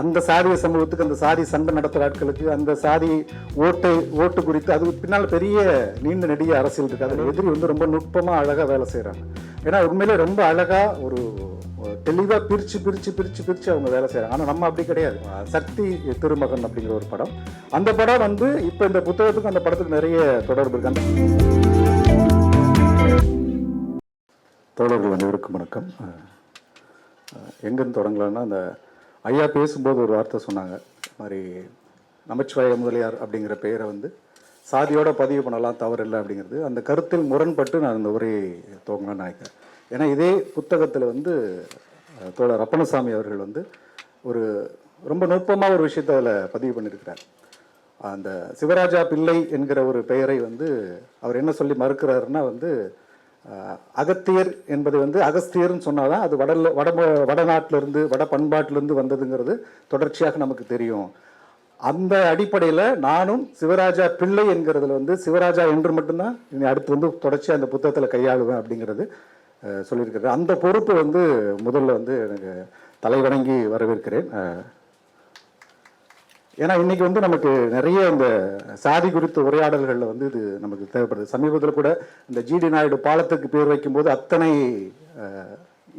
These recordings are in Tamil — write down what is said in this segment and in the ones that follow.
அந்த சாதிய சமூகத்துக்கு, அந்த சாதி சண்டை நடத்துகிற ஆட்களுக்கு, அந்த சாதி ஓட்டு குறித்து அது பின்னால் பெரிய நீண்ட நெடிய அரசியல் இருக்குது. அதில் எதிரி வந்து ரொம்ப நுட்பமாக அழகாக வேலை செய்கிறாங்க. ஏன்னா உண்மையிலே ரொம்ப அழகாக ஒரு தெளிவாக பிரித்து அவங்க வேலை செய்கிறாங்க. ஆனால் நம்ம அப்படி கிடையாது. சக்தி திருமகன் அப்படிங்கிற ஒரு படம், அந்த படம் வந்து இப்போ இந்த புத்தகத்துக்கும் அந்த படத்துக்கு நிறைய தொடர்பு இருக்கு. அந்த தோழர்கள் அனைவருக்கும் வணக்கம். எங்கேருந்து தொடங்கலான்னா, அந்த ஐயா பேசும்போது ஒரு வார்த்தை சொன்னாங்க, மாதிரி நமச்சிவாய முதலியார் அப்படிங்கிற பெயரை வந்து சாதியோட பதிவு பண்ணலாம், தவறு இல்லை அப்படிங்கிறது. அந்த கருத்தில் முரண்பட்டு நான் இந்த உரையை துவங்கலான்னு நினைக்கிறேன். ஏன்னா இதே புத்தகத்தில் வந்து தோழர் அப்பனசாமி அவர்கள் வந்து ஒரு ரொம்ப நுட்பமாக ஒரு விஷயத்தை அதில் பதிவு பண்ணியிருக்கிறார். அந்த சிவராஜா பிள்ளை என்கிற ஒரு பெயரை வந்து அவர் என்ன சொல்லி மறுக்கிறாருன்னா வந்து, அகத்தியர் என்பது வந்து அகஸ்தியர்னு சொன்னாதான் அது வடநாட்டிலிருந்து வட பண்பாட்டிலிருந்து வந்ததுங்கிறது தொடர்ச்சியாக நமக்கு தெரியும். அந்த அடிப்படையில் நானும் சிவராஜா பிள்ளை என்கிறதுல வந்து சிவராஜா என்று மட்டும்தான் இனி அடுத்து வந்து தொடர்ச்சியாக அந்த புத்தகத்தில் கையாளுவேன் அப்படிங்கிறது சொல்லியிருக்கிறார். அந்த பொறுப்பு வந்து முதல்ல வந்து எனக்கு தலைவணங்கி வரவேற்கிறேன். ஏன்னா இன்னைக்கு வந்து நமக்கு நிறைய இந்த சாதி குறித்த உரையாடல்களில் வந்து இது நமக்கு தேவைப்படுது. சமீபத்தில் கூட இந்த ஜிடி நாயுடு பாலத்துக்கு பேர் வைக்கும்போது அத்தனை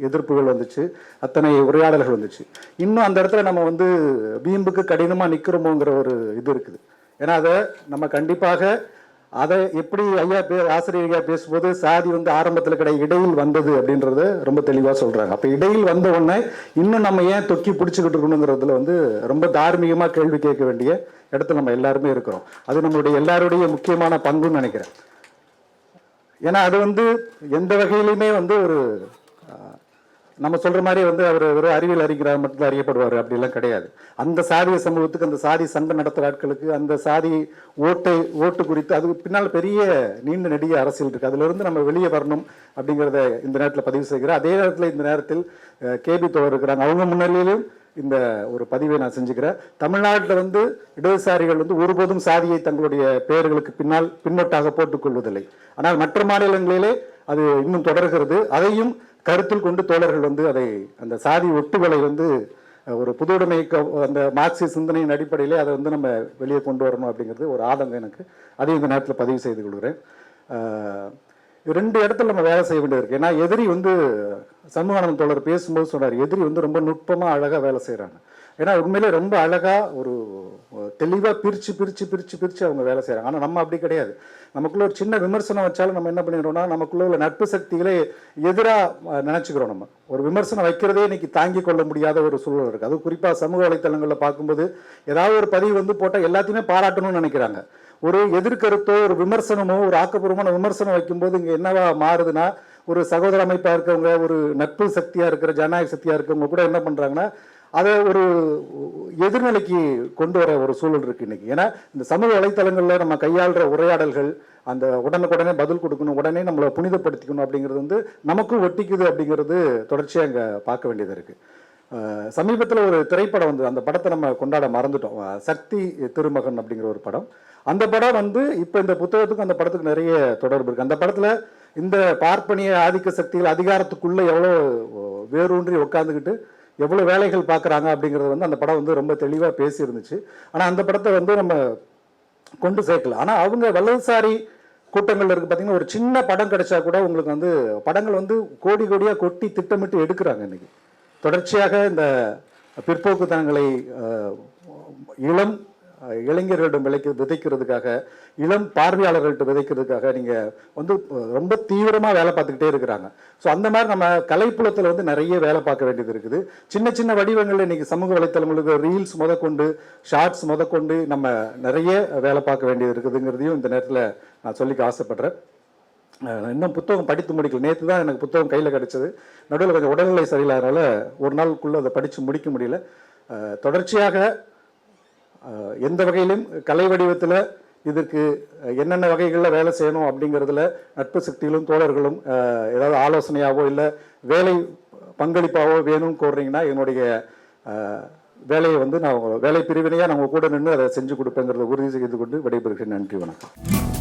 எதிர்ப்புகள் வந்துச்சு, அத்தனை உரையாடல்கள் வந்துச்சு. இன்னும் அந்த இடத்துல நம்ம வந்து வீம்புக்கு கடினமாக நிற்கிறோமோங்கிற ஒரு இது இருக்குது. ஏன்னா அதை நம்ம கண்டிப்பாக அதை எப்படி ஆசிரியர் ஐயா பேசும்போது சாதி வந்து ஆரம்பத்தில் கிடையாது, இடையில் வந்தது அப்படின்றத ரொம்ப தெளிவாக சொல்கிறாங்க. அப்போ இடையில் வந்த உடனே இன்னும் நம்ம ஏன் தொக்கி பிடிச்சிக்கிட்டு இருக்கணுங்கிறதுல வந்து ரொம்ப தார்மீகமாக கேள்வி கேட்க வேண்டிய இடத்துல நம்ம எல்லாருமே இருக்கிறோம். அது நம்மளுடைய எல்லாருடைய முக்கியமான பங்குன்னு நினைக்கிறேன். ஏன்னா அது வந்து எந்த வகையிலுமே வந்து ஒரு நம்ம சொல்கிற மாதிரி வந்து அவர் ஒரு அறிவியல் அறிஞராக மட்டும்தான் அறியப்படுவார் அப்படிலாம் கிடையாது. அந்த சாதிய சமூகத்துக்கு, அந்த சாதி சண்டை நடத்துகிற ஆட்களுக்கு, அந்த சாதி ஓட்டு குறித்து அது பின்னால் பெரிய நீண்ட நெடிய அரசியல் இருக்குது. அதிலிருந்து நம்ம வெளியே வரணும் அப்படிங்கிறத இந்த நேரத்தில் பதிவு செய்கிறேன். அதே நேரத்தில் இந்த நேரத்தில் கேபி தோழர் இருக்கிறாங்க, அவங்க முன்னிலையிலும் இந்த ஒரு பதிவை நான் செஞ்சுக்கிறேன். தமிழ்நாட்டில் வந்து இடதுசாரிகள் வந்து ஒருபோதும் சாதியை தங்களுடைய பெயர்களுக்கு பின்னொட்டாக போட்டுக்கொள்வதில்லை. ஆனால் மற்ற மாநிலங்களிலே அது இன்னும் தொடர்கிறது. அதையும் கருத்தில் கொண்டு தோழர்கள் வந்து அந்த சாதி ஒட்டுகளை வந்து ஒரு புதுவுடைமை அந்த மார்க்சிய சிந்தனையின் அடிப்படையிலே அதை வந்து நம்ம வெளியே கொண்டு வரணும் அப்படிங்கிறது ஒரு ஆதங்கம் எனக்கு. அதையும் இந்த நேரத்தில் பதிவு செய்து கொள்கிறேன். ரெண்டு இடத்துல நம்ம வேலை செய்ய வேண்டியது இருக்குது. ஏன்னா எதிரி வந்து சண்முகானந்தம் தோழர் பேசும்போது சொன்னார், எதிரி வந்து ரொம்ப நுட்பமாக அழகாக வேலை செய்கிறாங்க. ஏன்னா உண்மையிலே ரொம்ப அழகாக ஒரு தெளிவாக பிரித்து அவங்க வேலை செய்கிறாங்க. ஆனால் நம்ம அப்படி கிடையாது. நமக்குள்ள ஒரு சின்ன விமர்சனம் வச்சாலும் நம்ம என்ன பண்ணிடுறோம்னா, நமக்குள்ள உள்ள நட்பு சக்திகளே எதிராக நினச்சிக்கிறோம். நம்ம ஒரு விமர்சனம் வைக்கிறதே இன்னைக்கு தாங்கி கொள்ள முடியாத ஒரு சூழல் இருக்குது. அது குறிப்பாக சமூக வலைத்தளங்களில் பார்க்கும்போது ஏதாவது ஒரு பதிவு வந்து போட்டால் எல்லாத்தையுமே பாராட்டணும்னு நினைக்கிறாங்க. ஒரு எதிர்கருத்தோ ஒரு விமர்சனமோ ஒரு ஆக்கப்பூர்வமான விமர்சனம் வைக்கும்போது இங்கே என்னவா மாறுதுன்னா, ஒரு சகோதர அமைப்பாக இருக்கவங்க, ஒரு நட்பு சக்தியாக இருக்கிற ஜனநாயக சக்தியாக இருக்கவங்க கூட என்ன பண்ணுறாங்கன்னா, அதை ஒரு எதிர்நிலைக்கு கொண்டு வர ஒரு சூழல் இருக்குது இன்னைக்கு. ஏன்னா இந்த சமூக வலைத்தளங்களில் நம்ம கையாளுற உரையாடல்கள், அந்த உடனுக்குடனே பதில் கொடுக்கணும், உடனே நம்மளை புனிதப்படுத்திக்கணும் அப்படிங்கிறது வந்து நமக்கும் ஒட்டிக்குது அப்படிங்கிறது தொடர்ச்சியாக அங்கே பார்க்க வேண்டியது இருக்குது. சமீபத்தில் ஒரு திரைப்படம் வந்து அந்த படத்தை நம்ம கொண்டாட மறந்துட்டோம், சக்தி திருமகன் அப்படிங்கிற ஒரு படம். அந்த படம் வந்து இப்போ இந்த புத்தகத்துக்கும் அந்த படத்துக்கு நிறைய தொடர்பு இருக்குது. அந்த படத்தில் இந்த பார்ப்பனிய ஆதிக்க சக்திகள் அதிகாரத்துக்குள்ளே எவ்வளோ வேரூன்றி உட்காந்துக்கிட்டு எவ்வளோ வேலைகள் பார்க்குறாங்க அப்படிங்கிறது வந்து அந்த படம் வந்து ரொம்ப தெளிவாக பேசியிருந்துச்சு. ஆனால் அந்த படத்தை வந்து நம்ம கொண்டு சேர்க்கல. ஆனால் அவங்க வலதுசாரி கூட்டங்கள் இருக்குது பார்த்தீங்கன்னா, ஒரு சின்ன படம் கிடைச்சா கூட உங்களுக்கு வந்து படங்கள் வந்து கோடியாக கொட்டி திட்டமிட்டு எடுக்கிறாங்க. இன்றைக்கி தொடர்ச்சியாக இந்த பிற்போக்குத்தனங்களை இளைஞர்களிடம் விதைக்கிறதுக்காக, இளம் பார்வையாளர்கள்ட்ட விதைக்கிறதுக்காக நீங்கள் வந்து ரொம்ப தீவிரமாக வேலை பார்த்துக்கிட்டே இருக்கிறாங்க. ஸோ அந்த மாதிரி நம்ம கலைப்புலத்தில் வந்து நிறைய வேலை பார்க்க வேண்டியது இருக்குது. சின்ன வடிவங்களில் இன்றைக்கி சமூக வலைத்தளங்களுக்கு ரீல்ஸ் முதற்கொண்டு ஷார்ட்ஸ் முதற்கொண்டு நம்ம நிறைய வேலை பார்க்க வேண்டியது இருக்குதுங்கிறதையும் இந்த நேரத்தில் நான் சொல்லிக்க ஆசைப்படுறேன். இன்னும் புத்தகம் படித்து முடிக்கல. நேற்று தான் எனக்கு புத்தகம் கையில் கிடச்சிது. நடுவில் கொஞ்சம் உடல்நிலை சரியில்லாதனால ஒரு நாளுக்குள்ளே அதை படித்து முடிக்க முடியல. தொடர்ச்சியாக எந்த வகையிலும் கலை வடிவத்தில் இதற்கு என்னென்ன வகைகளில் வேலை செய்யணும் அப்படிங்கிறதுல நட்பு சக்திகளும் தோழர்களும் ஏதாவது ஆலோசனையாவோ இல்லை வேலை பங்களிப்பாவோ வேணும்னு கோர்றீங்கன்னா என்னுடைய வேலையை வந்து நான் வேலை பிரிவினையாக நான் உங்கள் கூட நின்று அதை செஞ்சு கொடுப்பேங்கிறத உறுதி செய்து கொண்டு விடைபெறுகிறேன். நன்றி, வணக்கம்.